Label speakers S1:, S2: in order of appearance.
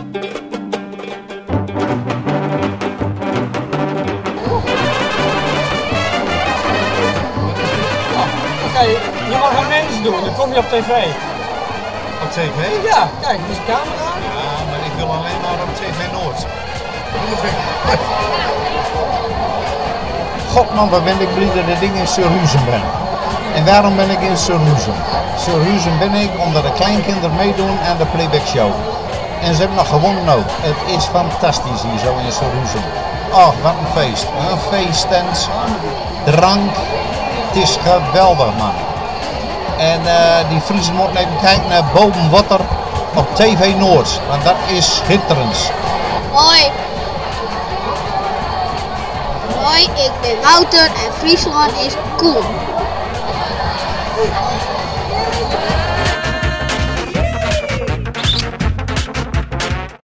S1: Oké, je mag een wens doen, dan kom je op tv.
S2: Op tv?
S1: Ja, kijk, dit is de camera.
S2: Ja, maar ik wil alleen maar op TV Noord. God man, wat ben ik blij dat ik in Surhuizen ben. En waarom ben ik in Surhuizen? Surhuizen ben ik omdat de kleinkinderen meedoen aan de playback show. En ze hebben nog gewonnen ook. Het is fantastisch hier zo in Surhuizen. Oh, wat een feest. Een feesttent, drank. Het is geweldig man. En die Friesen moeten even kijken naar boven water op TV Noord. Want dat is schitterend.
S3: Hoi. Hoi, ik ben Wouter en Friesland is cool.